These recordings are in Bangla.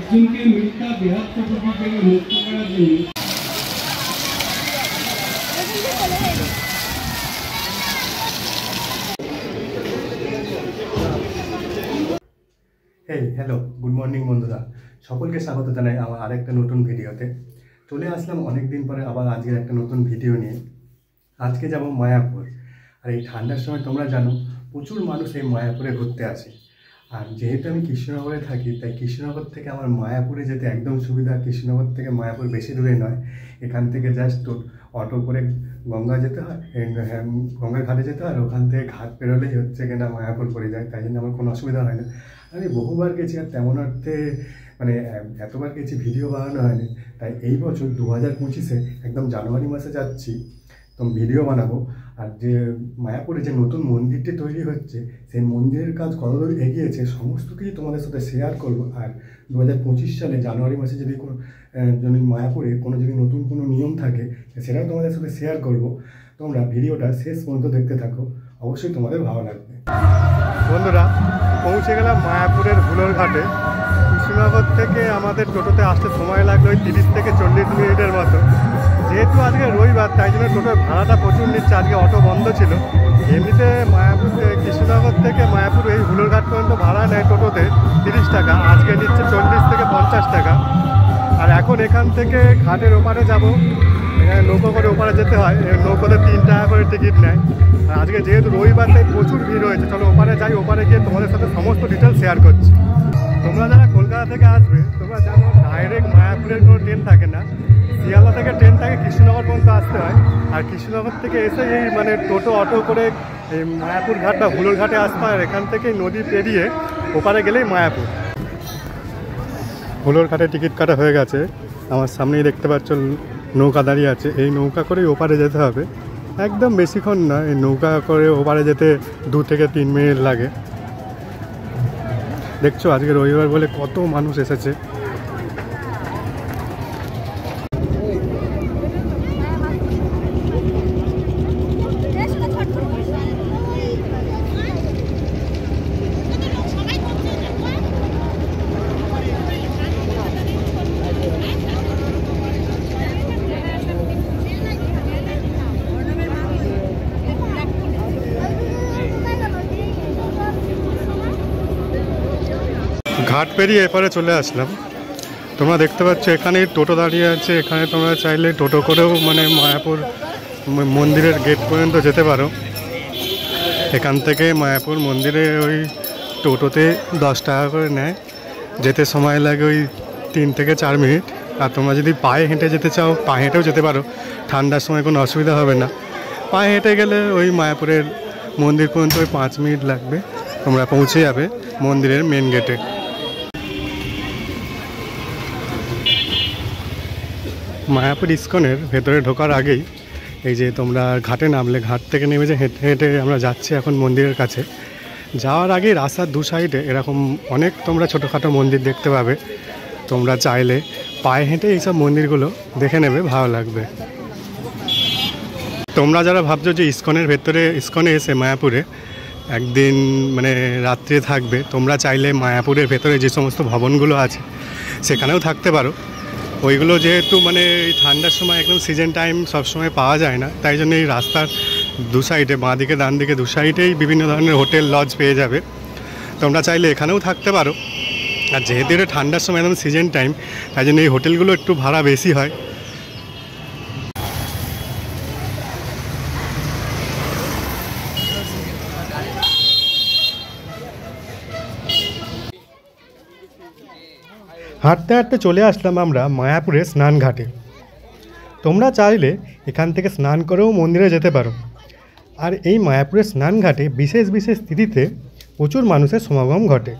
অর্জুনকে মিথ্যা দেহাত প্রকৃতি থেকে মুক্ত করার জন্য হ্যালো গুড মর্নিং বন্ধুরা, সকলকে স্বাগত জানাই আমার আরেকটা নতুন ভিডিওতে। চলে আসলাম অনেক দিন পরে আবার আজকের একটা নতুন ভিডিও নিয়ে। আজকে যাব মায়াপুর। আর এই ঠান্ডার সময় তোমরা জানো প্রচুর মানুষ এই মায়াপুরে ঘুরতে আসে। আর যেহেতু আমি কৃষ্ণনগরে থাকি, তাই কৃষ্ণনগর থেকে আমার মায়াপুরে যেতে একদম সুবিধা। কৃষ্ণনগর থেকে মায়াপুর বেশি দূরে নয়, এখান থেকে জাস্ট অটো করে গঙ্গা যেতে হয়, গঙ্গার ঘাটে যেতে হয়, আর ওখান থেকে ঘাট পেরোলেই হচ্ছে কিনা মায়াপুর পড়ে যায়। তাই জন্য আমার কোনো অসুবিধা হয় না। আমি বহুবার গেছি, আর তেমন অর্থে মানে এতবার গেছি ভিডিও বানানো হয়নি। তাই এই বছর 2025-এ একদম জানুয়ারি মাসে যাচ্ছি, তো ভিডিও বানাবো। আর যে মায়াপুরে যে নতুন মন্দিরটি তৈরি হচ্ছে, সেই মন্দিরের কাজ কতদূর এগিয়েছে সমস্ত কিছু তোমাদের সাথে শেয়ার করবো। আর 2025 সালে জানুয়ারি মাসে যদি কোনো মায়াপুরে যদি নতুন কোনো নিয়ম থাকে, সেটাও তোমাদের সাথে শেয়ার করব। তোমরা ভিডিওটা শেষ পর্যন্ত দেখতে থাকো, অবশ্যই তোমাদের ভালো লাগবে। বন্ধুরা, পৌঁছে গেলাম মায়াপুরের হুলোর ঘাটে। কৃষ্ণনগর থেকে আমাদের টোটোতে আসতে সময় লাগলো ওই 30 থেকে 40 মিনিটের মতো। যেহেতু আজকে রবিবার, তাই জন্য টোটোর ভাড়াটা প্রচুর নিচ্ছে। আজকে অটো বন্ধ ছিল। এমনিতে মায়াপুর কৃষ্ণনগর থেকে মায়াপুর এই হুলোর ঘাট পর্যন্ত ভাড়া নেয় টোটোতে 30 টাকা, আজকে নিচ্ছে 40 থেকে 50 টাকা। আর এখন এখান থেকে ঘাটের ওপারে যাব, এখানে নৌকো করে ওপারে যেতে হয়। নৌকোতে 3 টাকা করে টিকিট নেয়। আর আজকে যেহেতু রবিবার, তাই প্রচুর ভিড় হয়েছে। চলো ওপারে যাই, ওপারে গিয়ে তোমাদের সাথে সমস্ত ডিটেলস শেয়ার করছি। তোমরা যারা কলকাতা থেকে আসবে, তোমরা জানো ডাইরেক্ট মায়াপুরের কোনো ট্রেন থাকে না। শিয়ালদা থেকে ট্রেন থাকে, কৃষ্ণনগর পর্যন্ত আসতে হয়। আর কৃষ্ণনগর থেকে এসে এই টোটো অটো করে এই মায়াপুর ঘাট বা হুলোর ঘাটে আসতে হয়। আর এখান থেকে নদী পেরিয়ে ওপারে গেলেই মায়াপুর। হুলোর ঘাটে টিকিট কাটা হয়ে গেছে। আমার সামনেই দেখতে পাচ্ছ নৌকা দাঁড়িয়ে আছে। এই নৌকা করেই ওপারে যেতে হবে। একদম বেশিক্ষণ না, এই নৌকা করে ওপারে যেতে 2 থেকে 3 মিনিট লাগে। দেখছো আজকে রবিবার বলে কত মানুষ এসেছে। ঘাট পেরিয়ে এপারে চলে আসলাম। তোমরা দেখতে পাচ্ছ এখানে টোটো দাঁড়িয়ে আছে। এখানে তোমরা চাইলে টোটো করেও মায়াপুর মন্দিরের গেট পর্যন্ত যেতে পারো। এখান থেকে মায়াপুর মন্দিরে ওই টোটোতে 10 টাকা করে নেয়। যেতে সময় লাগে ওই 3 থেকে 4 মিনিট। আর তোমরা যদি পায়ে হেঁটে যেতে চাও, পায়ে হেঁটেও যেতে পারো। ঠান্ডার সময় কোনো অসুবিধা হবে না। পায়ে হেঁটে গেলে ওই মায়াপুরের মন্দির পর্যন্ত ওই 5 মিনিট লাগবে। তোমরা পৌঁছে যাবে মন্দিরের মেন গেটে। মায়াপুর ইস্কনের ভেতরে ঢোকার আগেই এই যে তোমরা ঘাটে নামলে, ঘাট থেকে নেমে যে হেঁটে হেঁটে আমরা যাচ্ছি এখন মন্দিরের কাছে। যাওয়ার আগে রাস্তার 2 সাইডে এরকম অনেক তোমরা ছোটোখাটো মন্দির দেখতে পাবে। তোমরা চাইলে পায়ে হেঁটে এইসব মন্দিরগুলো দেখে নেবে, ভালো লাগবে। তোমরা যারা ভাবছো যে ইস্কনে এসে মায়াপুরে একদিন রাত্রে থাকবে, তোমরা চাইলে মায়াপুরের ভেতরে যে সমস্ত ভবনগুলো আছে সেখানেও থাকতে পারো। ওইগুলো যেহেতু এই ঠান্ডার সময় একদম সিজন টাইম সবসময় পাওয়া যায় না, তাই জন্য এই রাস্তার 2 সাইডে, বাঁ দিকে ডান দিকে 2 সাইডেই বিভিন্ন ধরনের হোটেল লজ পেয়ে যাবে। তোমরা চাইলে এখানেও থাকতে পারো। আর যেহেতু এটা ঠান্ডার সময় একদম সিজন টাইম, তাই জন্য এই হোটেলগুলো একটু ভাড়া বেশি হয়। হাঁটতে হাঁটতে চলে আসলাম আমরা মায়াপুরের স্নান ঘাটে। তোমরা চাইলে এখান থেকে স্নান করেও মন্দিরে যেতে পারো। আর এই মায়াপুরের স্নান ঘাটে বিশেষ বিশেষ তিথিতে প্রচুর মানুষের সমাগম ঘটে।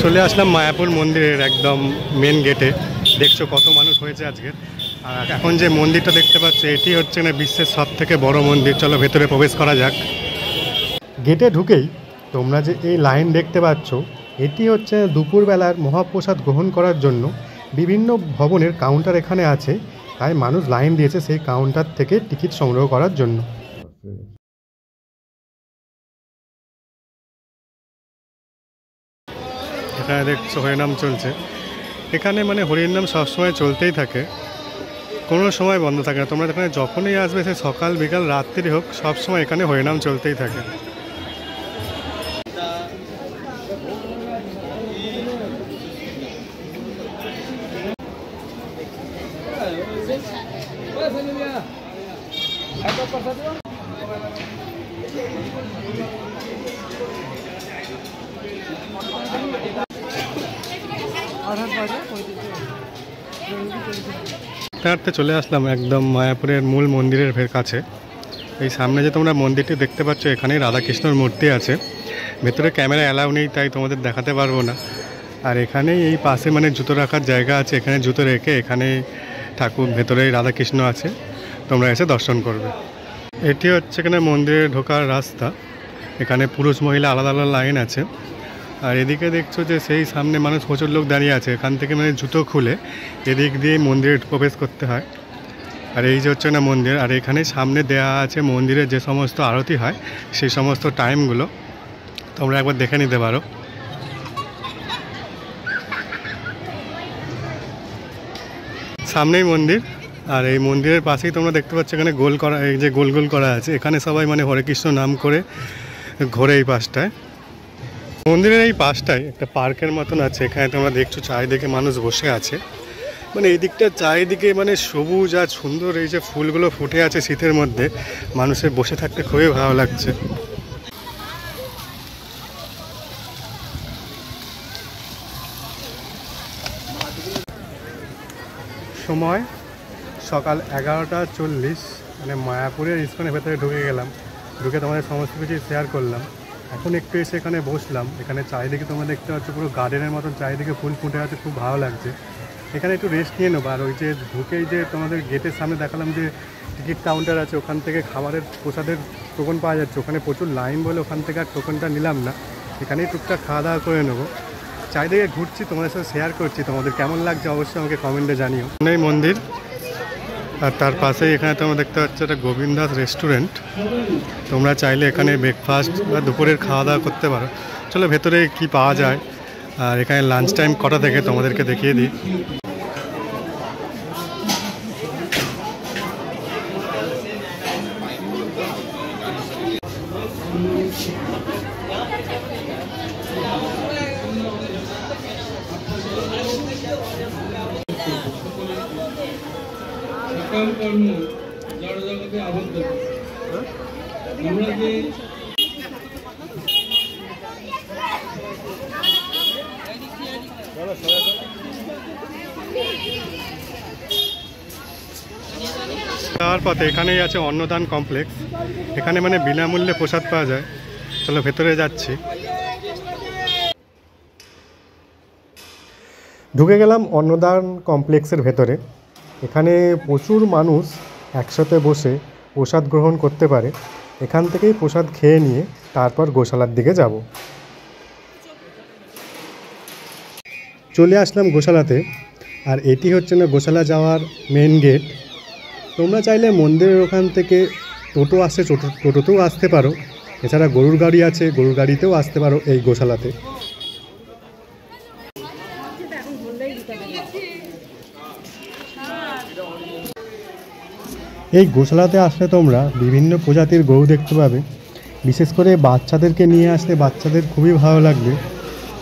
চলে আসলাম মায়াপুর মন্দিরের একদম মেন গেটে। দেখছো কত মানুষ হয়েছে আজকে। আর এখন যে মন্দিরটা দেখতে পাচ্ছ এটি হচ্ছে না বিশ্বের সবথেকে বড় মন্দির। চলো ভেতরে প্রবেশ করা যাক। গেটে ঢুকেই তোমরা যে এই লাইন দেখতে পাচ্ছ এটি হচ্ছে দুপুরবেলার মহাপ্রসাদ গ্রহণ করার জন্য বিভিন্ন ভবনের কাউন্টার এখানে আছে, তাই মানুষ লাইন দিয়েছে সেই কাউন্টার থেকে টিকিট সংগ্রহ করার জন্য। এখানে দেখছো হরিনাম চলছে। এখানে মানে হরিনাম সবসময় চলতেই থাকে, কোনো সময় বন্ধ থাকে না। তোমরা এখানে যখনই আসবে সে সকাল বিকাল রাত্রি হোক সবসময় এখানে হরিনাম চলতেই থাকে। হাঁটতে চলে আসলাম একদম মায়াপুরের মূল মন্দিরের কাছে। এই সামনে যে তোমরা মন্দিরটি দেখতে পাচ্ছ এখানেই রাধাকৃষ্ণর মূর্তি আছে। ভেতরে ক্যামেরা অ্যালাউ নেই তাই তোমাদের দেখাতে পারবো না। আর এখানেই এই পাশে মানে জুতো রাখার জায়গা আছে, এখানে জুতো রেখে এখানে ঠাকুর ভেতরেই রাধাকৃষ্ণ আছে, তোমরা এসে দর্শন করবে। এটি হচ্ছে এখানে মন্দিরে ঢোকার রাস্তা। এখানে পুরুষ মহিলা আলাদা আলাদা লাইন আছে। আর এদিকে দেখছো যে সেই সামনে মানুষ প্রচুর লোক দাঁড়িয়ে আছে, এখান থেকে মানে জুতো খুলে এদিক দিয়ে মন্দিরে প্রবেশ করতে হয়। আর এই যে হচ্ছে না মন্দির। আর এখানে সামনে দেয়া আছে মন্দিরে যে সমস্ত আরতি হয় সেই সমস্ত টাইমগুলো তোমরা একবার দেখে নিতে পারো। সামনেই মন্দির, আর এই মন্দিরের পাশেই তোমরা দেখতে পাচ্ছ এখানে গোল করা, এই যে গোল গোল করা আছে, এখানে সবাই মানে হরে কৃষ্ণ নাম করে ঘোরে এই পাশটায়। মন্দিরের এই পাশটায় একটা পার্কের মতন আছে, এখানে তোমরা দেখছো চারিদিকে মানুষ বসে আছে। মানে এই দিকটা চারিদিকে মানে সবুজ আর সুন্দর, এই যে ফুলগুলো ফুটে আছে শীতের মধ্যে, মানুষের বসে থাকতে খুবই ভালো লাগছে। সময় সকাল 11:40, মানে মায়াপুরের ইস্কনের ভেতরে ঢুকে গেলাম। ঢুকে তোমাদের সমস্ত কিছু শেয়ার করলাম। এখন একটু এসে এখানে বসলাম। এখানে চারিদিকে তোমরা দেখতে পাচ্ছ পুরো গার্ডেনের মতন চারিদিকে ফুল ফুটে আছে, খুব ভালো লাগছে। এখানে একটু রেস্ট নিয়ে নেবো। আর ওই যে ঢুকেই যে তোমাদের গেটের সামনে দেখালাম যে টিকিট কাউন্টার আছে, ওখান থেকে খাবারের প্রসাদের টোকন পাওয়া যাচ্ছে। ওখানে প্রচুর লাইন বলে ওখান থেকে আর টোকনটা নিলাম না, এখানেই টুকটাক খাওয়া দাওয়া করে নেবো। চারিদিকে ঘুরছি, তোমাদের সাথে শেয়ার করছি। তোমাদের কেমন লাগছে অবশ্যই আমাকে কমেন্টে জানিও। এই মন্দির আর তার পাশেই এখানে তোমরা দেখতে পাচ্ছ একটা গোবিন্দাস রেস্টুরেন্ট। তোমরা চাইলে এখানে ব্রেকফাস্ট বা দুপুরের খাওয়া দাওয়া করতে পারো। চলো ভেতরে কি পাওয়া যায় আর এখানে লাঞ্চ টাইম কটা থেকে তোমাদেরকে দেখিয়ে দিই। কর্ম জড় জগতে আবদ্ধ। আমরা যে যাওয়ার পথে এখানেই আছে অন্নদান কমপ্লেক্স। এখানে মানে বিনামূল্যে প্রসাদ পাওয়া যায়। চলো ভেতরে যাচ্ছি। ঢুকে গেলাম অন্নদান কমপ্লেক্সের ভেতরে। এখানে প্রচুর মানুষ একসাথে বসে প্রসাদ গ্রহণ করতে পারে। এখান থেকেই প্রসাদ খেয়ে নিয়ে তারপর গোশালার দিকে যাব। চলে আসলাম গোশালাতে। আর এটি হচ্ছে না গোশালা যাওয়ার মেন গেট। তোমরা চাইলে মন্দিরের ওখান থেকে টোটো আসে, টোটোতেও আসতে পারো। এছাড়া গরুর গাড়ি আছে, গরুর গাড়িতেও আসতে পারো এই গোশালাতে। এই গোশালাতে আসলে তোমরা বিভিন্ন প্রজাতির গরু দেখতে পাবে। বিশেষ করে বাচ্চাদেরকে নিয়ে আসলে বাচ্চাদের খুবই ভালো লাগবে।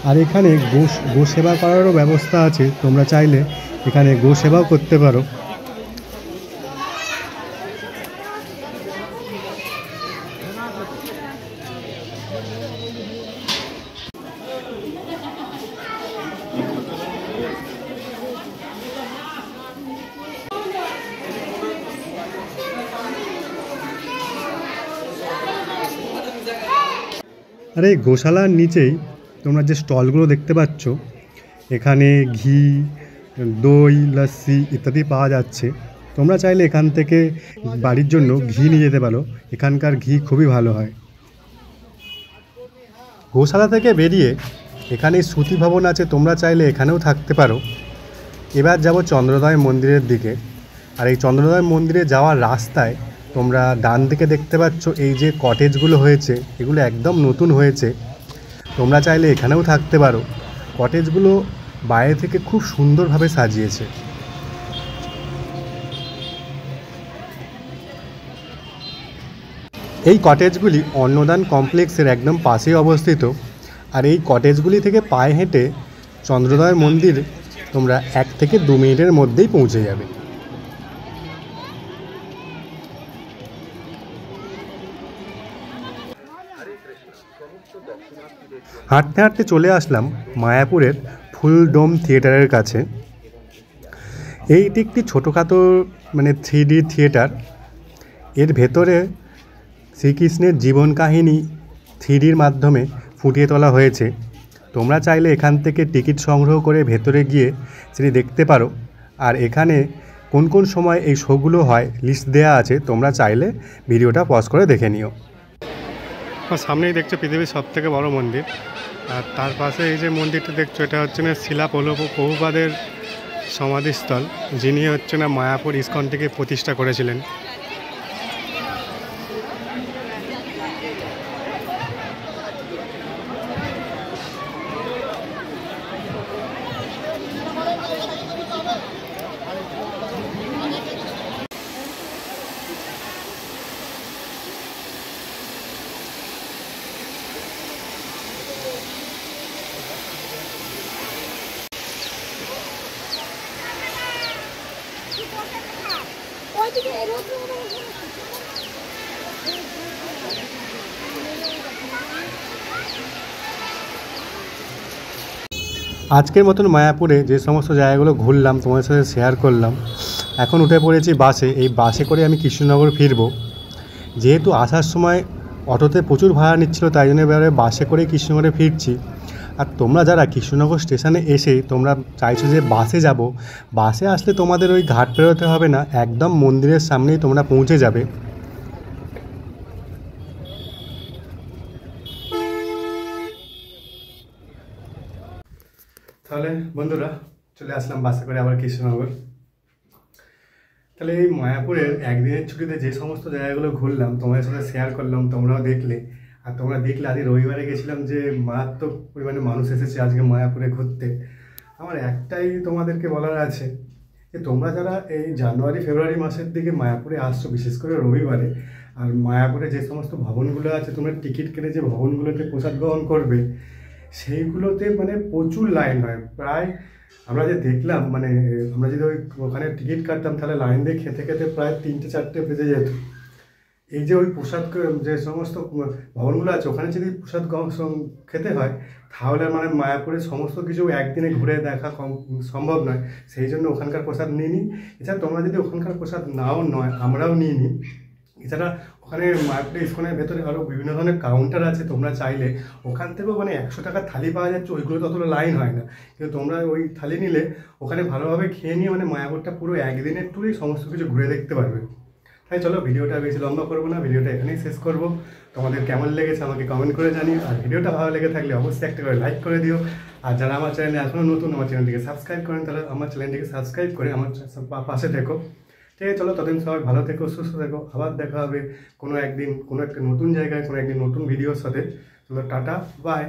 আর এখানে গো সেবা করারও ব্যবস্থা আছে, তোমরা চাইলে এখানে গো সেবাও করতে পারো। আর এই গোশালার নিচেই তোমরা যে স্টলগুলো দেখতে পাচ্ছ এখানে ঘি, দই, লস্যি ইত্যাদি পাওয়া যাচ্ছে। তোমরা চাইলে এখান থেকে বাড়ির জন্য ঘি নিয়ে যেতে পারো, এখানকার ঘি খুবই ভালো হয়। গোশালা থেকে বেরিয়ে এখানে শ্রুতি ভবন আছে, তোমরা চাইলে এখানেও থাকতে পারো। এবার যাব চন্দ্রোদয় মন্দিরের দিকে। আর এই চন্দ্রোদয় মন্দিরে যাওয়ার রাস্তায় তোমরা ডান দিকে দেখতে পাচ্ছ এই যে কটেজগুলো হয়েছে, এগুলো একদম নতুন হয়েছে, তোমরা চাইলে এখানেও থাকতে পারো। কটেজগুলো বাইরে থেকে খুব সুন্দরভাবে সাজিয়েছে। এই কটেজগুলি অন্নদান কমপ্লেক্সের একদম পাশেই অবস্থিত। আর এই কটেজগুলি থেকে পায়ে হেঁটে চন্দ্রোদয় মন্দির তোমরা 1 থেকে 2 মিনিটের মধ্যেই পৌঁছে যাবে। হাঁটতে হাঁটতে চলে আসলাম মায়াপুরের ফুলডোম থিয়েটারের কাছে। এইটি একটি ছোটোখাটো 3D থিয়েটার। এর ভেতরে শ্রীকৃষ্ণের জীবন কাহিনী 3Dর মাধ্যমে ফুটিয়ে তোলা হয়েছে। তোমরা চাইলে এখান থেকে টিকিট সংগ্রহ করে ভেতরে গিয়ে সেটি দেখতে পারো। আর এখানে কোন কোন সময় এই শোগুলো হয় লিস্ট দেওয়া আছে, তোমরা চাইলে ভিডিওটা পজ করে দেখে নিও। সামনেই দেখছো পৃথিবীর সবথেকে বড় মন্দির। আর তার পাশে এই যে মন্দিরটা দেখছো, এটা হচ্ছে না শিলা প্রভুপাদের সমাধিস্থল, যিনি হচ্ছে না মায়াপুর ইস্কনটিকে প্রতিষ্ঠা করেছিলেন। আজকের মতন মায়াপুরে যে সমস্ত জায়গাগুলো ঘুরলাম তোমাদের সাথে শেয়ার করলাম। এখন উঠে পড়েছি বাসে। এই বাসে করে আমি কৃষ্ণনগর ফিরব। যেহেতু আসার সময় অটোতে প্রচুর ভাড়া নিচ্ছিল, তাই জন্য এবারে বাসে করেই কৃষ্ণনগরে ফিরছি। আর তোমরা যারা কৃষ্ণনগর স্টেশনে এসে তোমরা চাইছো যে বাসে যাব, বাসে আসলে তোমাদের ওই ঘাট পেরোতে হবে না, একদম মন্দিরের সামনেই তোমরা পৌঁছে যাবে। তাহলে বন্ধুরা চলে আসলাম বাসে করে আবার কৃষ্ণনগর। তাহলে এই মায়াপুরের একদিনের ছুটিতে যে সমস্ত জায়গাগুলো ঘুরলাম তোমাদের সাথে শেয়ার করলাম, তোমরাও দেখলে। আর তোমরা দেখলে আজকে রবিবারে গেছিলাম যে মারাত্মক পরিমাণে মানুষ এসেছে আজকে মায়াপুরে ঘুরতে। আমার একটাই তোমাদেরকে বলার আছে যে তোমরা যারা এই জানুয়ারি ফেব্রুয়ারি মাসের দিকে মায়াপুরে আসছো, বিশেষ করে রবিবারে, আর মায়াপুরে যে সমস্ত ভবনগুলো আছে তোমরা টিকিট কেটে যে ভবনগুলোতে প্রসাদ গ্রহণ করবে, সেইগুলোতে প্রচুর লাইন হয়। প্রায় আমরা যে দেখলাম আমরা যদি ওখানে টিকিট কাটতাম তাহলে লাইন দিয়ে খেতে খেতে প্রায় 3-4টে বেজে যেত। এই যে ওই প্রসাদ যে সমস্ত ভবনগুলো আছে ওখানে যদি প্রসাদ খেতে হয় তাহলে মায়াপুরের সমস্ত কিছু একদিনে ঘুরে দেখা সম্ভব নয়। সেই জন্য ওখানকার প্রসাদ নিয়ে নিই। এছাড়া তোমরা যদি ওখানকার প্রসাদ নাও নয়, আমরাও নিয়ে নিই। এছাড়া ওখানে মায়াপুরে ইস্কনের ভেতরে আরও বিভিন্ন ধরনের কাউন্টার আছে, তোমরা চাইলে ওখান থেকেও 100 টাকার থালি পাওয়া যাচ্ছে, ওইগুলো তো অতটা লাইন হয় না। কিন্তু তোমরা ওই থালি নিলে ওখানে ভালোভাবে খেয়ে নিয়ে মায়াপুরটা পুরো একদিনের ট্যুরেই সমস্ত কিছু ঘুরে দেখতে পারবে। তাই চলো ভিডিওটা বেশি লম্বা করবো না, ভিডিওটা এখানেই শেষ করবো। তোমাদের কেমন লেগেছে আমাকে কমেন্ট করে জানিও। আর ভিডিওটা ভালো লেগে থাকলে অবশ্যই একটা করে লাইক করে দিও। আর যারা আমার চ্যানেলে এখনও নতুন, আমার চ্যানেলটিকে সাবস্ক্রাইব করেন, তারা আমার চ্যানেলটিকে সাবস্ক্রাইব করে আমার পাশে থেকো। ঠিক আছে, চলো ততদিন সবাই ভালো থেকো, সুস্থ থেকো। আবার দেখা হবে কোনো একদিন কোনো একটা নতুন জায়গায়, কোনো একদিন নতুন ভিডিওর সাথে। চলো টাটা, বাই।